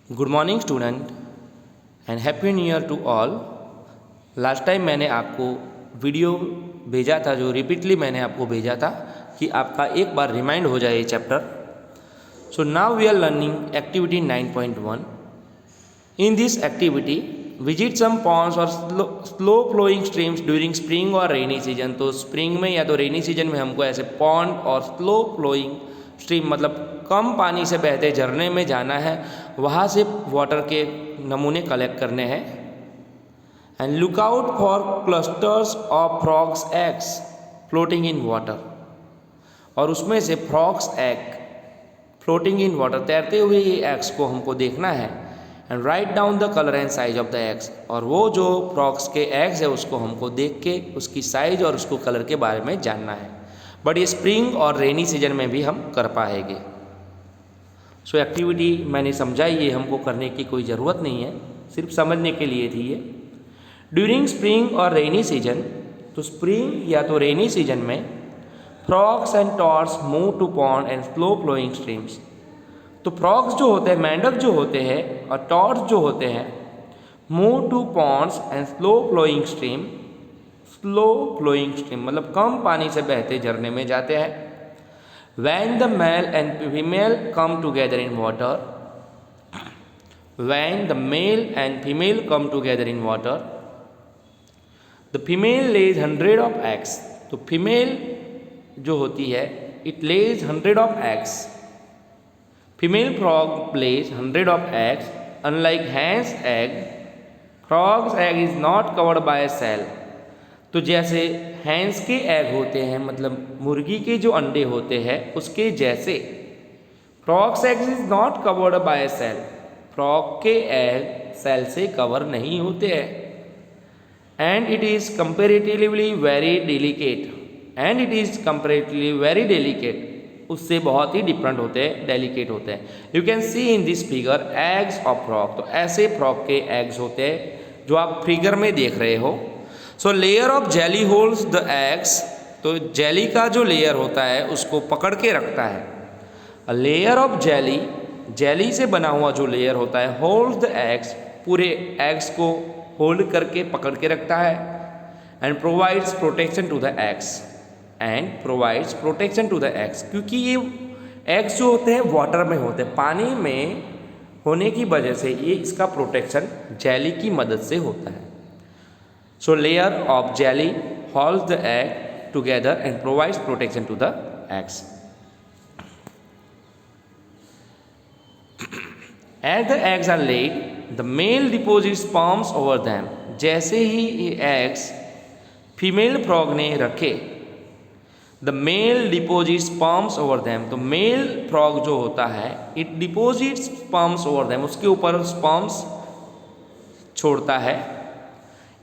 Good morning student and happy new year to all. Last time मैंने आपको video भेजा था, जो रिपीटली मैंने आपको भेजा था कि आपका एक बार रिमाइंड हो जाए ये chapter. So now we are learning activity 9.1। In this activity visit some ponds और slow flowing streams during spring और रेनी सीजन। तो स्प्रिंग में या तो रेनी सीजन में हमको ऐसे पॉन्ड और स्लो फ्लोइंग स्ट्रीम मतलब कम पानी से बहते झरने में जाना है, वहाँ से वाटर के नमूने कलेक्ट करने हैं। And look out for clusters of frogs eggs floating in water. और उसमें से frogs egg floating in water, तैरते हुए ये एग्स को हमको देखना है। And write down the colour and size of the eggs. और वो जो फ्रॉग्स के एग्स है उसको हमको देख के उसकी साइज और उसको कलर के बारे में जानना है। बट ये स्प्रिंग और रेनी सीजन में भी हम कर पाएंगे। सो एक्टिविटी मैंने समझाई, ये हमको करने की कोई ज़रूरत नहीं है, सिर्फ समझने के लिए थी ये। ड्यूरिंग स्प्रिंग और रेनी सीजन, तो स्प्रिंग या तो रेनी सीजन में frogs and toads move to pond and slow flowing streams. तो फ्रॉग्स जो होते हैं, मेंढक जो होते हैं, और टॉर्स जो होते हैं, move to ponds and slow flowing stream. Slow flowing stream मतलब कम पानी से बहते झरने में जाते हैं। When the male and female come together in water, when the male and female come together in water, the female lays 100 of eggs. तो फीमेल जो होती है, it lays 100 of eggs. Female frog lays 100 of eggs. Unlike hen's egg, frog's egg is not covered by a shell. तो जैसे hence के egg होते हैं, मतलब मुर्गी के जो अंडे होते हैं, उसके जैसे frogs egg is not covered by shell. Frog के एग सेल से कवर नहीं होते हैं। And it is comparatively very delicate. And it is comparatively very delicate, उससे बहुत ही डिफरेंट होते हैं, डेलिकेट होते हैं। You can see in this figure eggs of frog. तो ऐसे फ्रॉग के एग्स होते हैं जो आप फिगर में देख रहे हो। So layer of jelly holds the eggs. तो जेली का जो लेयर होता है उसको पकड़ के रखता है। लेयर ऑफ जेली, जेली से बना हुआ जो लेयर होता है, होल्ड्स द एग्स, पूरे एग्स को होल्ड करके पकड़ के रखता है। And provides protection to the eggs. And provides protection to the eggs, क्योंकि ये एग्स जो होते हैं वाटर में होते हैं, पानी में होने की वजह से ये इसका प्रोटेक्शन जेली की मदद से होता है। So layer of jelly holds the egg together and provides protection to the eggs. As the eggs are laid, the male deposits sperms over them. जैसे ही ये eggs फीमेल फ्रॉग ने रखे, the male deposits sperms over them. तो male frog जो होता है, it deposits sperms over them. उसके ऊपर sperms छोड़ता है।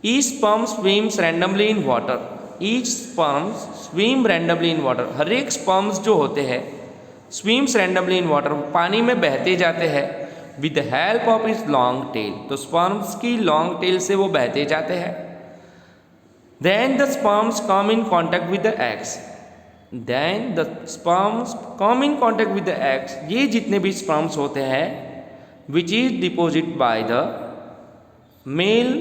Each sperm swims randomly in water. Each sperm swim randomly in water. हर एक sperms जो होते हैं swims randomly in water, पानी में बहते जाते हैं with the help of its long tail. तो sperms की long tail से वो बहते जाते हैं। Then the sperms come in contact with the eggs. Then the sperms come in contact with the eggs. ये जितने भी sperms होते हैं which is deposited by the male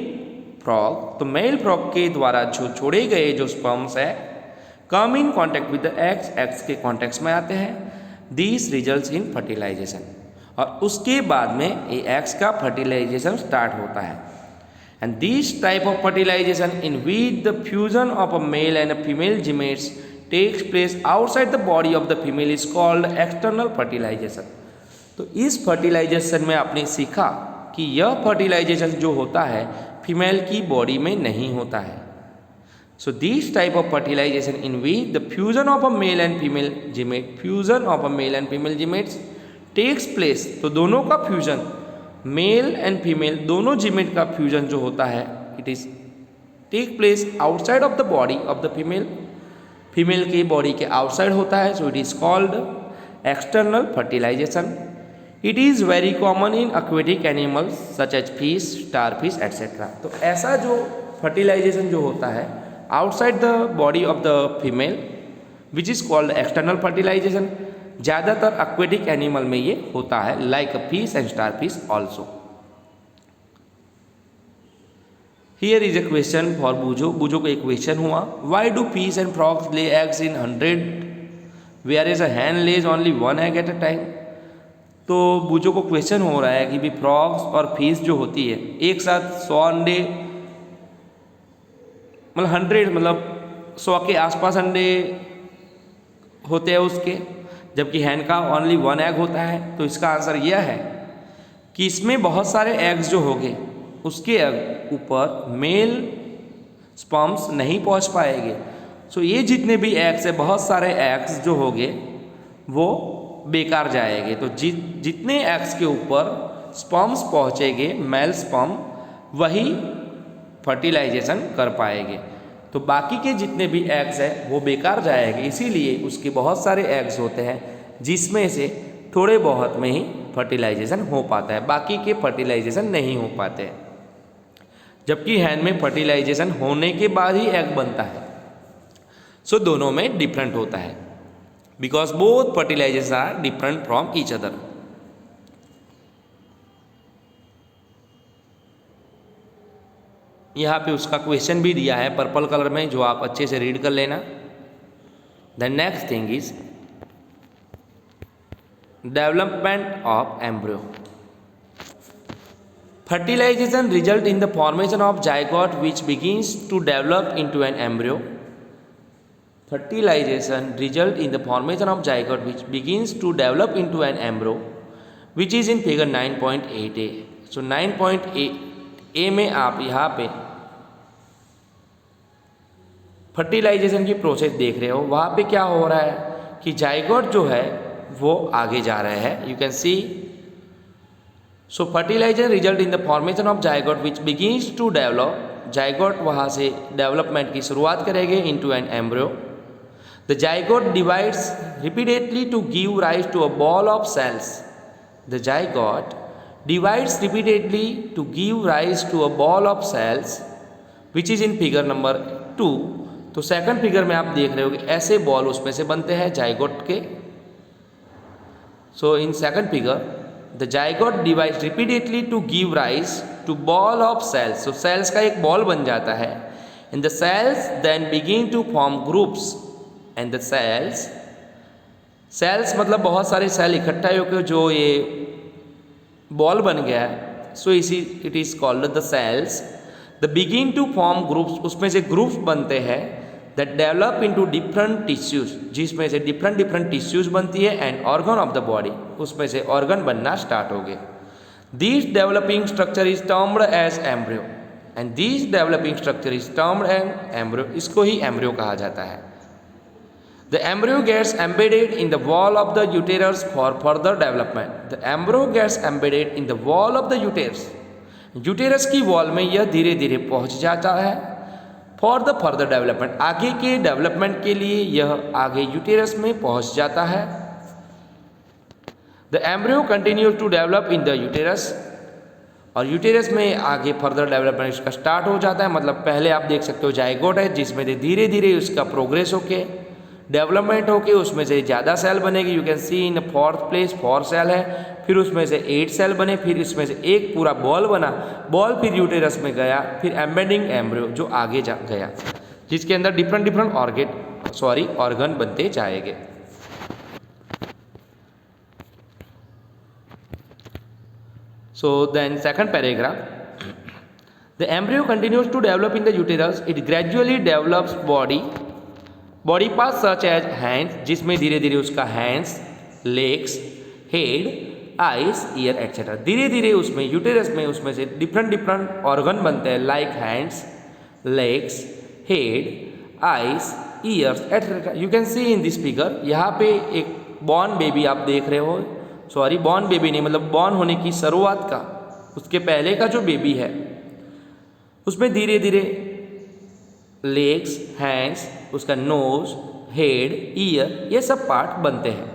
frog, तो मेल फ्रॉग के द्वारा जो छोड़े गए जो स्पर्म्स है, come in contact with the eggs, eggs के कॉन्टैक्ट्स में आते हैं। This results in fertilisation. और उसके बाद में ये एग्स का फर्टिलाइजेशन स्टार्ट होता है। And this type of fertilisation in which the fusion of a male and a female gametes takes place outside the body of the female is called external fertilisation. तो इस fertilisation में आपने सीखा कि यह fertilisation जो होता है फीमेल की बॉडी में नहीं होता है। So this type of fertilisation in which the fusion of a male and female gamete, fusion of a male and female gametes takes place. तो दोनों का फ्यूजन, मेल एंड फीमेल दोनों जीमेट का फ्यूजन जो होता है, it is take place outside of the body of the female, female की body के आउटसाइड होता है। So it is called external fertilisation. It is very common in aquatic animals such as fish, starfish etcetera. तो ऐसा जो fertilisation जो होता है outside the body of the female which is called external fertilisation, ज़्यादातर aquatic animal में ये होता है, like a fish and star fish also. Here is a question for Boojho. Boojho को एक क्वेश्चन हुआ, why do fish and frogs lay eggs in 100 whereas a hen lays only 1 egg at a time. तो बूजो को question हो रहा है कि भी फ्रॉग्स और फिश जो होती है एक साथ 100 अंडे, मतलब 100 मतलब 100 के आसपास अंडे होते हैं उसके, जबकि हैन का ओनली 1 एग होता है। तो इसका आंसर यह है कि इसमें बहुत सारे एग्स जो होंगे उसके ऊपर मेल स्पर्म्स नहीं पहुंच पाएंगे। सो ये जितने भी एग्स है, बहुत सारे एग्स जो होंगे वो बेकार जाएंगे। तो जितने एग्स के ऊपर स्पर्म्स पहुंचेंगे, मेल स्पर्म, वही फर्टिलाइजेशन कर पाएंगे। तो बाकी के जितने भी एग्स है वो बेकार जाएंगे। इसीलिए उसके बहुत सारे एग्स होते हैं जिसमें से थोड़े बहुत में ही फर्टिलाइजेशन हो पाता है, बाकी के फर्टिलाइजेशन नहीं हो पाते हैं। जबकि हैन में फर्टिलाइजेशन होने के बाद ही एग बनता है। सो दोनों में डिफरेंट होता है, because both fertilisation are different from each other. यहाँ पे उसका क्वेश्चन भी दिया है पर्पल कलर में, जो आप अच्छे से रीड कर लेना। The next thing is development of embryo. Fertilization result in the formation of zygote which begins to develop into an embryo. Fertilization result in the formation of zygote which begins to develop into an embryo, which is in figure 9.8a. So 9.8a में आप यहाँ पे fertilisation की process देख रहे हो। वहाँ पे क्या हो रहा है कि जाइगोट जो है वो आगे जा रहे हैं। You can see, so fertilisation result in the formation of zygote which begins to develop. Zygote वहाँ से डेवलपमेंट की शुरुआत करेंगे into an embryo. The zygote divides repeatedly to give rise to a ball of cells. The zygote divides repeatedly to give rise to a ball of cells which is in figure number 2। तो second figure में आप देख रहे हो कि ऐसे ball उसमें से बनते हैं जाइगोट के। So in second figure the zygote divides repeatedly to give rise to ball of cells. तो सेल्स का एक बॉल बन जाता है। And the cells then begin to form groups. And the cells मतलब बहुत सारे सेल इकट्ठा होकर जो ये बॉल बन गया है। सो इसी it is called the cells. The begin to form groups, उसमें से ग्रुप्स बनते हैं that develop into different tissues, जिसमें से डिफरेंट टिश्यूज बनती है and organ of the body, उसमें से ऑर्गन बनना स्टार्ट हो गए। This developing structure is termed as embryo. And this developing structure is termed as embryo. इसको ही एम्ब्रियो कहा जाता है। The embryo gets embedded in the wall of the uterus for further development. The embryo gets embedded in the wall of the uterus. Uterus की wall में यह धीरे धीरे पहुंच जाता है फॉर द फर्दर डेवलपमेंट। आगे के डेवलपमेंट के लिए यह आगे यूटेरस में पहुंच जाता है। The embryo continues to develop in the uterus. और यूटेरस में आगे फर्दर डेवलपमेंट इसका स्टार्ट हो जाता है। मतलब पहले आप देख सकते हो जाइगोट है जिसमें धीरे धीरे उसका प्रोग्रेस होके डेवलपमेंट होके उसमें से ज़्यादा सेल बनेगी। You can see in fourth place 4 cell है, फिर उसमें से 8 सेल बने, फिर इसमें से एक पूरा बॉल बना। बॉल फिर यूटेरस में गया, फिर एम्बेडिंग एम्ब्रियो जो आगे जा गया, जिसके अंदर डिफरेंट ऑर्गन बनते जाएंगे। So then second paragraph, the embryo continues to develop in the uterus. It gradually develops body parts such as hands, जिसमें धीरे धीरे उसका hands, legs, head, eyes, ear etcetera धीरे धीरे उसमें यूटेरस में उसमें से डिफरेंट ऑर्गन बनते हैं like hands, legs, head, eyes, years etcetera. You can see in this figure. यहाँ पे एक बॉर्न बेबी आप देख रहे हो, सॉरी बॉर्न बेबी नहीं, मतलब बॉर्न होने की शुरुआत का, उसके पहले का जो बेबी है उसमें धीरे धीरे लेग्स, हैंड्स, उसका नोज, हेड, ईयर, ये सब पार्ट बनते हैं।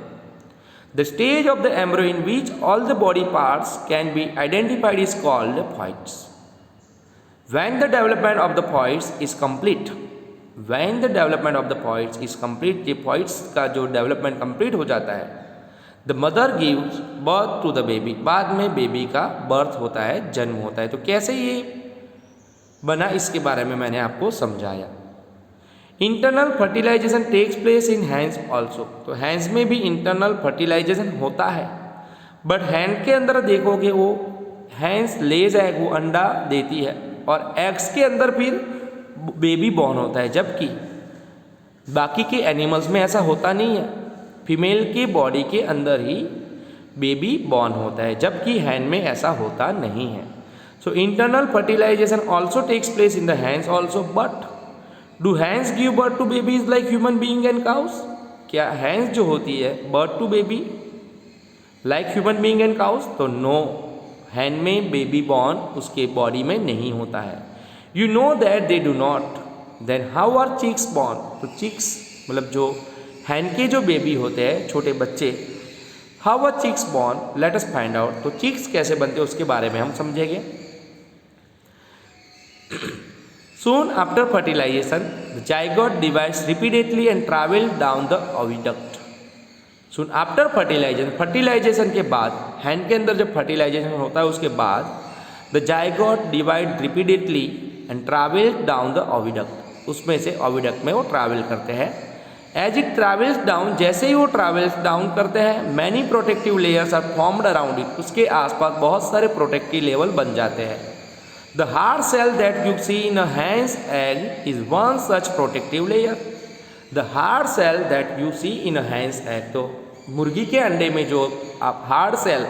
The stage of the embryo in which all the body parts can be identified is called points. When the development of the points is complete, when the development of the points is complete, ये points का जो development complete हो जाता है the mother gives birth to the baby, बाद में baby का birth होता है, जन्म होता है। तो कैसे ये बना इसके बारे में मैंने आपको समझाया। Internal fertilisation takes place in hens also, तो हैंड्स में भी इंटरनल फर्टिलाइजेशन होता है, बट हैंड के अंदर देखोगे वो हैंड्स लेज एग, वो अंडा देती है और एग्स के अंदर फिर बेबी बॉर्न होता है, जबकि बाकी के एनिमल्स में ऐसा होता नहीं है। फीमेल के बॉडी के अंदर ही बेबी बॉर्न होता है, जबकि हैंड में ऐसा होता नहीं है। So internal fertilisation also takes place in the hens also, but do hens give birth to babies like human being and cows, क्या हैंड्स जो होती है birth to baby like human being and cows? तो no, hen में baby born उसके body में नहीं होता है। You know that they do not, then how are chicks born? तो चिक्स मतलब जो हैंड के जो बेबी होते हैं छोटे बच्चे, how are chicks born, let us find out. तो चिक्स कैसे बनते हैं उसके बारे में हम समझेंगे। Soon after fertilization, the zygote divides repeatedly and travels down the oviduct. Soon after fertilization, fertilization के बाद, हैंड के अंदर जब fertilization होता है उसके बाद, the zygote divide repeatedly and travels down the oviduct. उसमें से oviduct में वो travel करते हैं। As it travels down, जैसे ही वो travels down करते हैं, many protective layers are formed around it. उसके आसपास बहुत सारे protective level बन जाते हैं। The hard shell that you see in a hen's egg is one such protective layer. The hard shell that you see in a hen's egg, तो मुर्गी के अंडे में जो आप हार्ड सेल,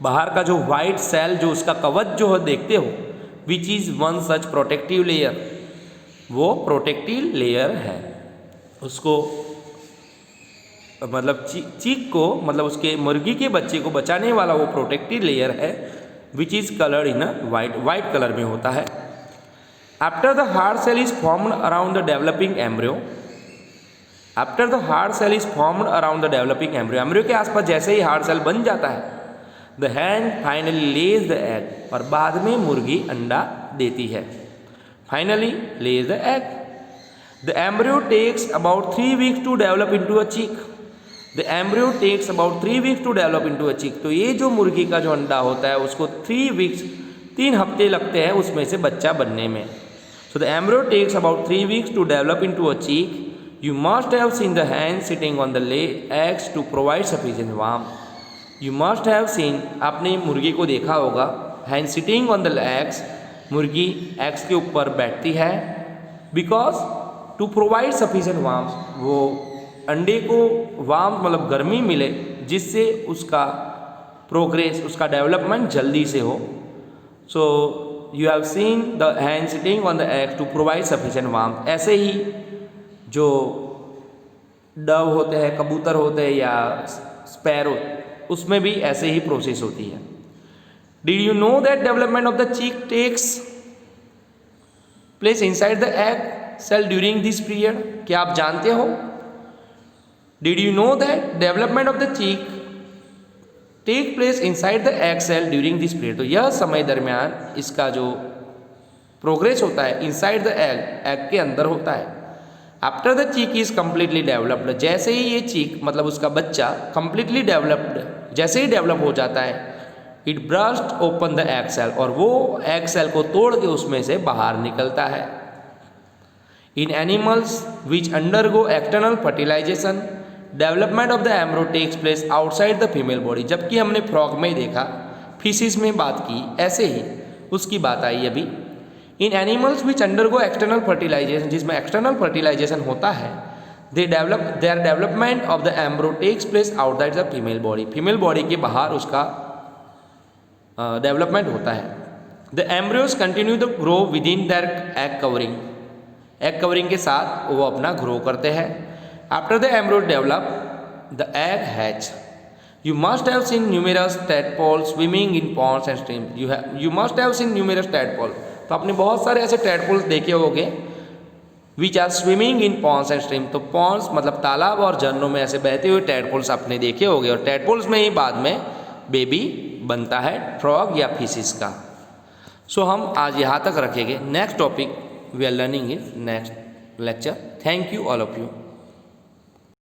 बाहर का जो वाइट सेल जो उसका कवच जो देखते हो, which is one such protective layer, वो प्रोटेक्टिव लेयर है। उसको मतलब चीक को, मतलब उसके मुर्गी के बच्चे को बचाने वाला वो प्रोटेक्टिव लेयर है, which is coloured in a white colour में होता है। After the hard shell is formed around the developing embryo, after the hard shell is formed around the developing embryo, embryo के आसपास जैसे ही हार्ड सेल बन जाता है, the hen finally lays the egg, और बाद में मुर्गी अंडा देती है। Finally lays the egg, the embryo takes about 3 weeks to develop into a chick, the embryo takes about 3 weeks to develop into a chick. तो ये जो मुर्गी का जो अंडा होता है उसको 3 हफ्ते लगते हैं उसमें से बच्चा बनने में। So the embryo takes about 3 weeks to develop into a chick. You must have seen the hen sitting on the eggs to provide sufficient warmth. You must have seen, आपने मुर्गी को देखा होगा, hen sitting on the eggs, मुर्गी eggs के ऊपर बैठती है, because to provide sufficient warmth, वो अंडे को वार्म मतलब गर्मी मिले, जिससे उसका प्रोग्रेस, उसका डेवलपमेंट जल्दी से हो। So you have seen the hen sitting on the egg to provide sufficient warmth. ऐसे ही जो डव होते हैं, कबूतर होते हैं या स्पैरो, उसमें भी ऐसे ही प्रोसेस होती है। Did you know that development of the chick takes place inside the egg shell during this period? क्या आप जानते हो? Did you know that development of the chick take place inside the egg cell during this period? तो यह समय दरमियान इसका जो प्रोग्रेस होता है इनसाइड द एग, एग के अंदर होता है। आफ्टर द चिक इज कम्प्लीटली डेवलप्ड, जैसे ही ये चिक मतलब उसका बच्चा कम्प्लीटली डेवलप्ड, जैसे ही डेवलप हो जाता है, it burst open the egg shell, और वो एग सेल को तोड़ के उसमें से बाहर निकलता है। In animals which undergo external fertilisation, development of the embryo takes place outside the female body. जबकि हमने फ्रॉग में देखा, फिशिस में बात की, ऐसे ही उसकी बात आई अभी। In animals which undergo external fertilisation, जिसमें एक्सटर्नल फर्टिलाइजेशन होता है, their development of the embryo takes place outside the female body, female body के बाहर उसका डेवलपमेंट होता है। The embryos continue the grow within their egg covering, egg covering के साथ वो अपना ग्रो करते हैं। After the embryo develop, the egg hatch. You must have seen numerous tadpoles swimming in ponds and streams. You must have seen numerous tadpoles. तो आपने बहुत सारे ऐसे tadpoles देखे होंगे, which are swimming in ponds and streams. तो ponds मतलब तालाब और झरनों में ऐसे बहते हुए tadpoles आपने देखे होंगे, और tadpoles में ही बाद में बेबी बनता है फ्रॉग या फिशिस का। सो हम आज यहाँ तक रखेंगे। Next topic we are learning in next lecture. Thank you all of you.